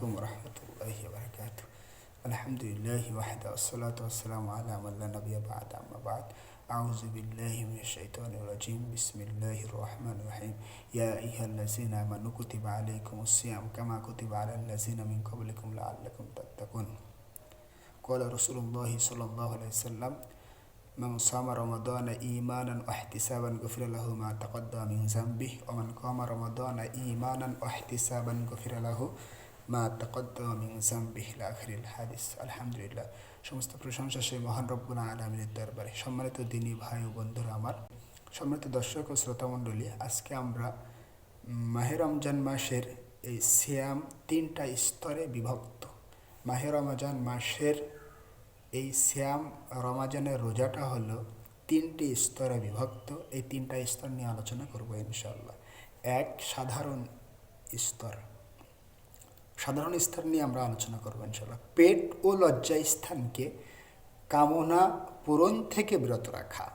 عليكم ورحمة الله وبركاته. الحمد لله وحده والصلاة والسلام على من لا نبي بعد. أما بعد، أعوذ بالله من الشيطان الرجيم. بسم الله الرحمن الرحيم. يا أيها الذين آمنوا كتب عليكم الصيام كما كتب على الذين من قبلكم لعلكم تتقون. قال رسول الله صلى الله عليه وسلم: من صام رمضان إيمانا واحتسابا غفر له ما تقدم من ذنبه ومن قام رمضان إيمانا واحتسابا غفر له মা তাকদ্দামা মিন যামবিহি ইলা আখিরিল হাদিস। আলহামদুলিল্লাহ, সমস্ত প্রশংসা সেই মহান রব্বুল আলামিনের দরবারে। সম্মানিত দিনী ভাই ও বন্ধুরা আমার, সম্মানিত দর্শক ও শ্রোতামণ্ডলী, আজকে আমরা মাহে রমজান মাসের এই সিয়াম তিনটা স্তরে বিভক্ত। মাহে রমজান মাসের এই সিয়াম রমাজানের রোজাটা হলো তিনটি স্তরে বিভক্ত। এই তিনটা স্তর নিয়ে আলোচনা করবো ইনশাআল্লাহ। এক, সাধারণ স্তর। সাধারণ স্তর নিয়ে আমরা আলোচনা করবো ইনশাআল্লাহ। পেট ও লজ্জা স্থানকে কামনা পূরণ থেকে বিরত রাখা।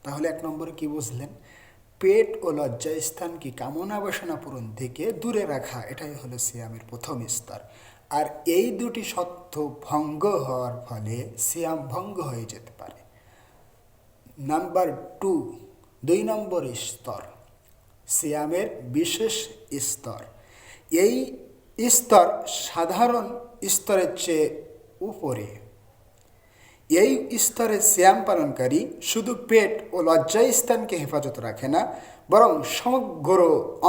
তাহলে এক নম্বরে কি বুঝলেন? পেট ও লজ্জা স্থানকে কামনা বাসনা পূরণ থেকে দূরে রাখা, এটাই হলো সিয়ামের প্রথম স্তর। আর এই দুটি সত্য ভঙ্গ হওয়ার ফলে সিয়াম ভঙ্গ হয়ে যেতে পারে। নাম্বার 2, 2 নম্বর স্তর, সিয়ামের বিশেষ স্তর। এই স্তর সাধারণ স্তরের চেয়ে উপরে। এই স্তরে সিয়াম পালনকারী শুধু পেট ও লজ্জা স্থানকে হেফাজত রাখে না, বরং সমগ্র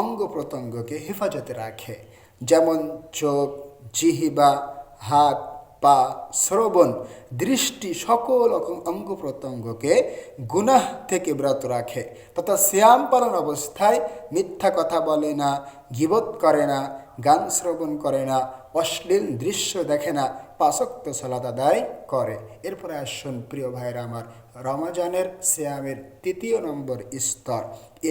অঙ্গ প্রত্যঙ্গকে হেফাজতে রাখে। যেমন চোখ, জিহ্বা, হাত, পা, শ্রবণ, দৃষ্টি, সকল অঙ্গ প্রত্যঙ্গকে গুনাহ থেকে বিরত রাখে। তথা সিয়াম পালন অবস্থায় মিথ্যা কথা বলে না, গীবত করে না, গান শ্রবণ করে না, অশ্লীল দৃশ্য দেখে না, 5 ওয়াক্ত সালাত আদায় করে। এরপরে আসুন প্রিয় ভাইরা আমার, রমজানের সিয়ামের 3 নম্বর স্তর।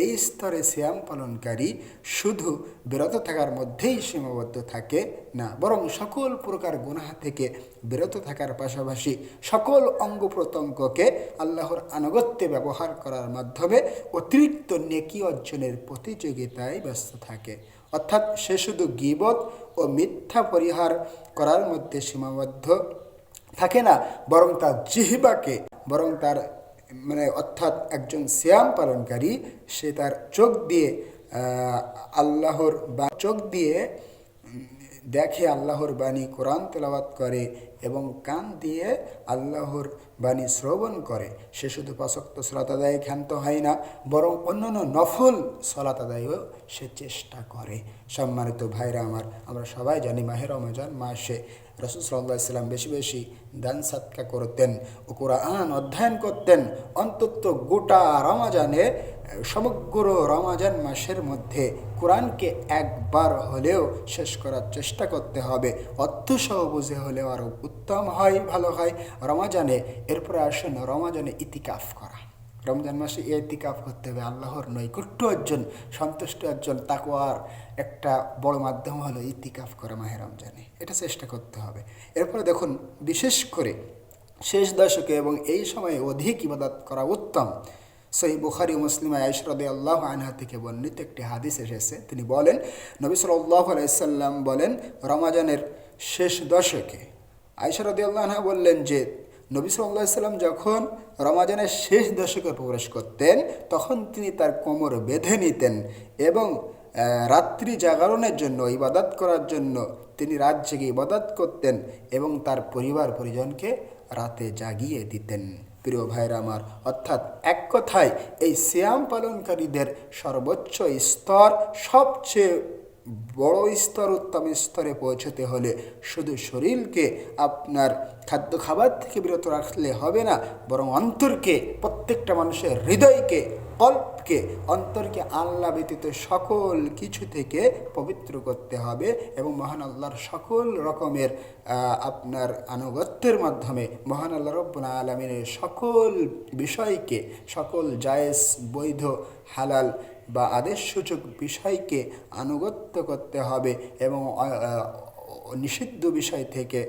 এই স্তরে সিয়াম পালনকারী শুধু বিরত থাকার মধ্যেই সীমাবদ্ধ থাকে না, বরং সকল প্রকার গুনাহ থেকে বিরত থাকার পাশাপাশি সকল অঙ্গ প্রত্যঙ্গকে আল্লাহর আনুগত্যে ব্যবহার করার মাধ্যমে অতিরিক্ত নেকি অর্জনের প্রতিযোগিতায় ব্যস্ত থাকে। অর্থাৎ সে শুধু গীবত ও মিথ্যা পরিহার করার মধ্যে সীমাবদ্ধ থাকে না, বরং তার জিহ্বাকে, অর্থাৎ একজন সিয়াম পালনকারী সে তার চোখ দিয়ে চোখ দিয়ে দেখে আল্লাহর বাণী, কোরআন তেলাওয়াত করে এবং কান দিয়ে আল্লাহর বাণী শ্রবণ করে। সে শুধু 5 ওয়াক্ত সালাত আদায়ে ক্ষান্ত হয় না, বরং অন্যান্য নফল সালাত আদায়েও সে চেষ্টা করে। সম্মানিত ভাইরা আমার, আমরা সবাই জানি মাহে রমজান মাসে রাসূল সাল্লাল্লাহু আলাইহি ওয়াসাল্লাম বেশি বেশি দান সাদকা করতেন ও কোরআন অধ্যয়ন করতেন। অন্তত গোটা রমজানে, সমগ্র রমজান মাসের মধ্যে কোরআনকে একবার হলেও শেষ করার চেষ্টা করতে হবে। অর্থসহ বুঝে হলেও আরও উত্তম হয়, ভালো হয় রমজানে। এরপরে আসেন রমজানে ইতিকাফ করা। রমজান মাসে ইতিকাফ করতে হবে। আল্লাহর নৈকট্য অর্জন, সন্তুষ্ট অর্জন, তাকওয়ার একটা বড় মাধ্যম হলো ইতিকাফ করা মাহে রমজানে। এটা চেষ্টা করতে হবে। এরপরে দেখুন, বিশেষ করে শেষ দশকে এবং এই সময়ে অধিক ইবাদত করা উত্তম। সহিহ বুখারী ও মুসলিমে আয়েশা রাদিয়াল্লাহু আনহা থেকে বর্ণিত একটি হাদিস এসেছে। তিনি বলেন, নবী সাল্লাল্লাহু আলাইহি সাল্লাম বলেন, রমজানের শেষ দশকে, আয়েশা রাদিয়াল্লাহু আনহা বললেন যে নবী সাল্লাল্লাহু আলাইহি সাল্লাম যখন রমজানের শেষ দশকে প্রবেশ করতেন, তখন তিনি তার কোমর বেঁধে নিতেন এবং রাত্রি জাগরণের জন্য, ইবাদত করার জন্য তিনি রাত জেগে ইবাদত করতেন এবং তার পরিবার পরিজনকে রাতে জাগিয়ে দিতেন। প্রিয় ভাইরা আমার, অর্থাৎ এক কথায় এই সিয়াম পালনকারীদের সর্বোচ্চ স্তর, সবচেয়ে বড় স্তর, উত্তম স্তরে পৌঁছতে হলে শুধু শরীরকে আপনার খাদ্য খাবার থেকে বিরত রাখলে হবে না, বরং অন্তরকে, প্রত্যেকটা মানুষের হৃদয়কে, কল্পকে, অন্তরকে আল্লাহ ব্যতীত সকল কিছু থেকে পবিত্র করতে হবে এবং মহান আল্লাহর সকল রকমের আপনার আনুগত্যের মাধ্যমে মহান আল্লাহ রব্বুল আলামিনের সকল বিষয়কে, সকল জায়েজ, বৈধ, হালাল বা আদেশসূচক বিষয়কে আনুগত্য করতে হবে এবং নিষিদ্ধ বিষয় থেকে,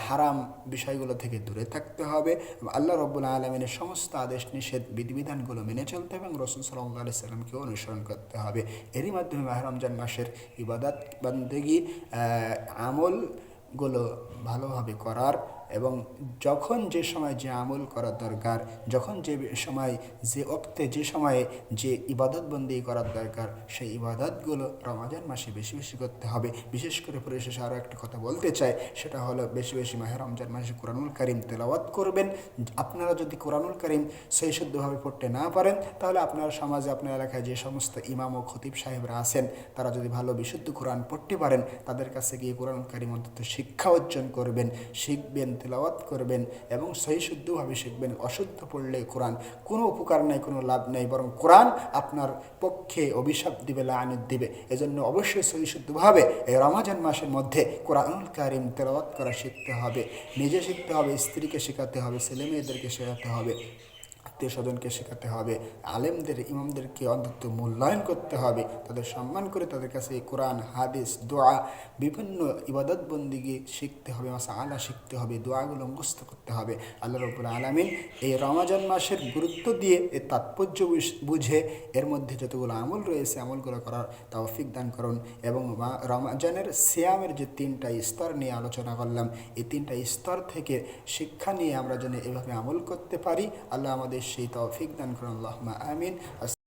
হারাম বিষয়গুলো থেকে দূরে থাকতে হবে। আল্লাহ রাব্বুল আলামিনের সমস্ত আদেশ নিষেধ বিধিবিধানগুলো মেনে চলতে হবে এবং রাসূল সাল্লাল্লাহু আলাইহি সাল্লামকেও অনুসরণ করতে হবে। এরই মাধ্যমে মাহে রমজান মাসের ইবাদত বান্দেগি আমলগুলো ভালোভাবে করার এবং যখন যে সময় যে আমল করার দরকার, যখন যে সময় যে ওক্তে যে সময়ে যে ইবাদত বন্দি করার দরকার, সেই ইবাদতগুলো রমজান মাসে বেশি বেশি করতে হবে। বিশেষ করে পরিশেষে আরও একটা কথা বলতে চাই, সেটা হলো বেশি বেশি মাহে রমজান মাসে কোরআনুল কারীম তেলাওয়াত করবেন। আপনারা যদি কোরআনুল কারীম সহিশুদ্ধভাবে পড়তে না পারেন, তাহলে আপনার সমাজে আপনার এলাকায় যে সমস্ত ইমাম ও খতিব সাহেবরা আছেন, তারা যদি ভালো বিশুদ্ধ কোরআন পড়তে পারেন, তাদের কাছে গিয়ে কোরআনুল কারীম অন্তত শিক্ষা অর্জন করবেন, শিখবেন, তেলাওয়াত করবেন এবং সহিশুদ্ধভাবে শিখবেন। অশুদ্ধ পড়লে কোরআন কোনো উপকার নেই, কোনো লাভ নেই, বরং কোরআন আপনার পক্ষে অভিশাপ দিবে, লাআনত দিবে। এজন্য অবশ্যই সহিশুদ্ধভাবে এই রমজান মাসের মধ্যে কোরআনুল কারীম তেলাওয়াত করা শিখতে হবে, নিজে শিখতে হবে, স্ত্রীকে শেখাতে হবে, ছেলে মেয়েদেরকে শেখাতে হবে, আত্মীয় স্বজনকে শেখাতে হবে, আলেমদের ইমামদেরকে অন্তত মূল্যায়ন করতে হবে, তাদের সম্মান করে তাদের কাছে কোরআন, হাদিস, দোয়া, বিভিন্ন ইবাদত বন্দিগি শিখতে হবে, মাসআলা শিখতে হবে, দোয়াগুলো মুখস্থ করতে হবে। আল্লাহ রাব্বুল আলামিন এই রমজান মাসের গুরুত্ব দিয়ে, এর তাৎপর্য বুঝে এর মধ্যে যতগুলো আমল রয়েছে আমলগুলো করার তৌফিক দান করুন। এবং রমজানের সিয়ামের যে 3টা স্তর নিয়ে আলোচনা করলাম, এই 3টা স্তর থেকে শিক্ষা নিয়ে আমরা যেন এভাবে আমল করতে পারি, আল্লাহ আমাদের সেই তৌফিক দান করুন। আল্লাহুম্মা আমিন।